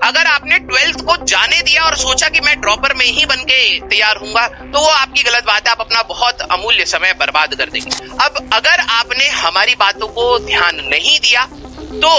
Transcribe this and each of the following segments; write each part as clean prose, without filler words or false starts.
अगर आपने 12th को जाने दिया और सोचा कि मैं ड्रॉपर में ही बन के तैयार हूंगा, तो वो आपकी गलत बात है। आप अपना बहुत अमूल्य समय बर्बाद कर देंगे। अब अगर आपने हमारी बातों को ध्यान नहीं दिया तो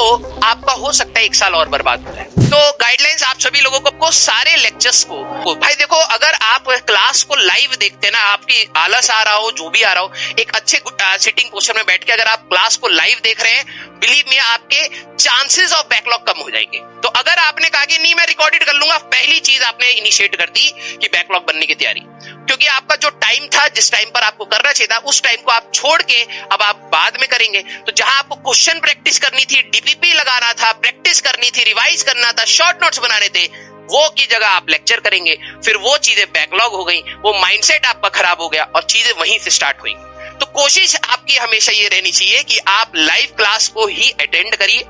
आपका हो सकता है 1 साल और बर्बाद हो जाए। तो गाइडलाइंस आप सभी लोगों को सारे लेक्चर्स को भाई देखो, अगर आप क्लास को लाइव देखते ना, आपकी आलस आ रहा हो, जो भी आ रहा हो, एक अच्छे सिटिंग पोस्चर में बैठ के अगर आप क्लास को लाइव देख रहे हैं, बिलीव मी, आपके चांसेस ऑफ बैकलॉग कम हो जाएंगे। तो अगर आपने कहा कि नहीं मैं रिकॉर्डेड कर लूंगा, पहली चीज आपने इनिशिएट कर दी कि बैकलॉग बनने की तैयारी, क्योंकि आपका जो टाइम था, जिस टाइम पर आपको करना चाहिए था, उस टाइम को आप छोड़ के अब आप बाद में करेंगे। तो जहां आपको क्वेश्चन प्रैक्टिस करनी थी, डीपीपी लगाना था, प्रैक्टिस करनी थी, रिवाइज करना था, शॉर्ट नोट्स बनाने थे, वो की जगह आप लेक्चर करेंगे। फिर वो चीजें बैकलॉग हो गई, वो माइंडसेट आपका खराब हो गया और चीजें वहीं से स्टार्ट हुई। तो कोशिश आपकी हमेशा ये रहनी चाहिए कि आप लाइव क्लास को ही अटेंड करिए।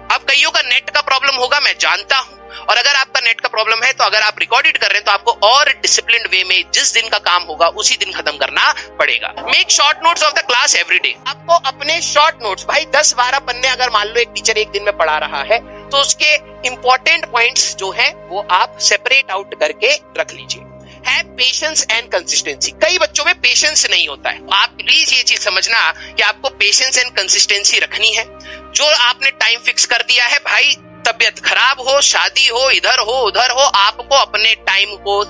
अब कईयों का नेट का प्रॉब्लम होगा, मैं जानता हूं, और अगर आपका नेट का प्रॉब्लम है तो अगर आप रिकॉर्डेड कर रहे हैं तो आपको और डिसिप्लिन्ड वे में जिस दिन का काम होगा उसी दिन खत्म करना पड़ेगा। Make short notes of the class every day. आपको अपने शॉर्ट नोट्स भाई 10-12 पन्ने, अगर मान लो एक टीचर एक दिन में पढ़ा रहा है तो उसके इंपॉर्टेंट पॉइंट्स जो है वो आप सेपरेट आउट करके रख लीजिए। है पेशेंस एंड कंसिस्टेंसी। कई बच्चों में पेशेंस नहीं होता है। आप प्लीज ये चीज समझना कि आपको पेशेंस एंड कंसिस्टेंसी रखनी है। जो आपने टाइम फिक्स कर दिया है भाई, तबियत खराब हो, शादी हो, इधर हो उधर हो, आपको अपने टाइम को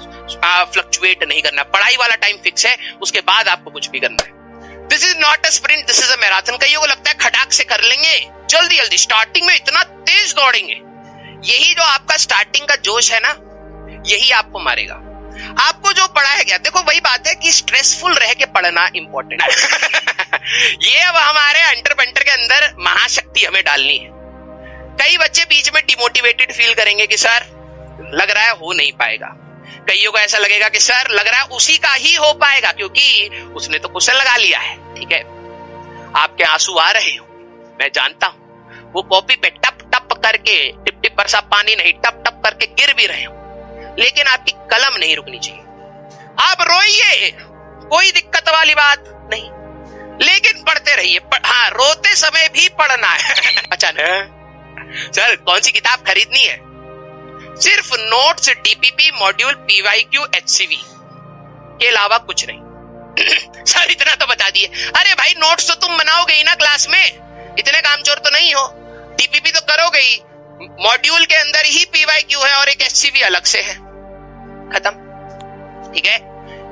फ्लक्चुएट नहीं करना। पढ़ाई वाला टाइम फिक्स है, उसके बाद आपको कुछ भी करना है। This is not a sprint, this is a marathon. कईयों को लगता है खटाक से कर लेंगे, जल्दी जल्दी, स्टार्टिंग में इतना तेज दौड़ेंगे। यही जो आपका स्टार्टिंग का जोश है ना, यही आपको मारेगा। आपको जो पढ़ाया गया, देखो वही बात है कि स्ट्रेसफुल रह के पढ़ना इंपॉर्टेंट है। ये अब हमारे अंटर बंटर के अंदर महाशक्ति हमें डालनी है। कई बच्चे बीच में डिमोटिवेटेड फील करेंगे कि सर लग रहा है हो नहीं पाएगा। कईयों को ऐसा लगेगा कि सर लग रहा है उसी का ही हो पाएगा क्योंकि उसने तो क्वेश्चन लगा लिया है। ठीक है, आपके आंसू आ रहे हो, मैं जानता हूं। वो कॉपी पे टप टप करके, टिप टिप पर सब पानी नहीं, टप टप करके गिर भी रहे हो, लेकिन आपकी कलम नहीं रुकनी चाहिए। आप रोइए, कोई दिक्कत वाली बात नहीं, लेकिन पढ़ते रहिए। हाँ, रोते समय भी पढ़ना है। अच्छा न सर कौन सी किताब खरीदनी है? सिर्फ notes, DPP, module, PYQ, HCV के अलावा कुछ नहीं। सर इतना तो बता दिए। अरे भाई नोट्स तो तुम बनाओगे ही ना क्लास में, इतने कामचोर तो नहीं हो। डीपीपी तो करोगे ही, मॉड्यूल के अंदर ही पीवाईक्यू है और एक एचसीवी अलग से है, खत्म। ठीक है,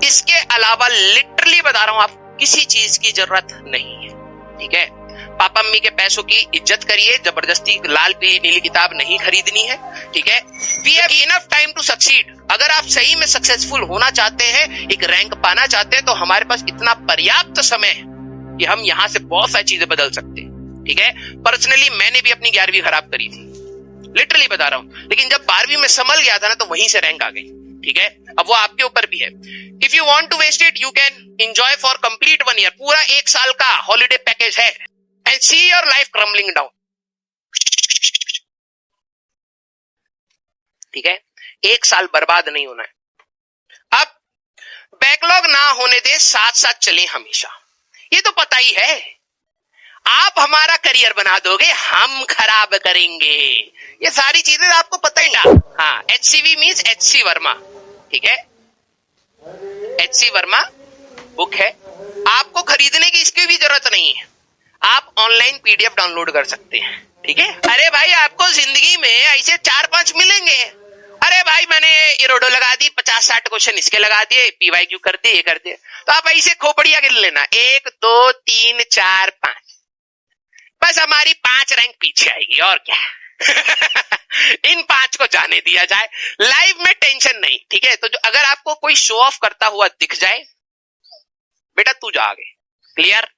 इसके अलावा लिटरली बता रहा हूं, आप किसी चीज की जरूरत नहीं है। ठीक है, पापा मम्मी के पैसों की इज्जत करिए, जबरदस्ती लाल पीली नीली किताब नहीं खरीदनी है। ठीक है, we have enough time to succeed. अगर आप सही में सक्सेसफुल होना चाहते हैं, एक रैंक पाना चाहते हैं, तो हमारे पास इतना पर्याप्त समय है कि हम यहां से बहुत सारी चीजें बदल सकते हैं। ठीक है, पर्सनली मैंने भी अपनी 11वीं खराब करी थी, लिटरली बता रहा हूं, लेकिन जब 12वीं में संभल गया था ना, तो वहीं से रैंक आ गई। ठीक है, अब वो आपके ऊपर भी है। If you want to waste it, you can enjoy for complete 1 year. पूरा 1 साल का हॉलिडे पैकेज है, and see your life crumbling down. ठीक है, 1 साल बर्बाद नहीं होना है। अब बैकलॉग ना होने दे, साथ साथ चले हमेशा। ये तो पता ही है, आप हमारा करियर बना दोगे, हम खराब करेंगे। ये सारी चीजें आपको पता ही ना। हाँ, HCV मीन्स HC वर्मा। ठीक है, HC वर्मा बुक है, आपको खरीदने की इसकी भी जरूरत नहीं है, आप ऑनलाइन PDF डाउनलोड कर सकते हैं। ठीक है, अरे भाई आपको जिंदगी में ऐसे 4-5 मिलेंगे। अरे भाई मैंने इरोडो लगा दी, 50-60 क्वेश्चन इसके लगा दिए, पीवाईक्यू कर दिए, ये कर दिए, तो आप ऐसे खोपड़िया गिन लेना, 1 2 3 4 5, बस हमारी 5 रैंक पीछे आएगी और क्या। इन 5 को जाने दिया जाए, लाइव में टेंशन नहीं। ठीक है, तो जो अगर आपको कोई शो ऑफ करता हुआ दिख जाए, बेटा तू जा आगे, क्लियर।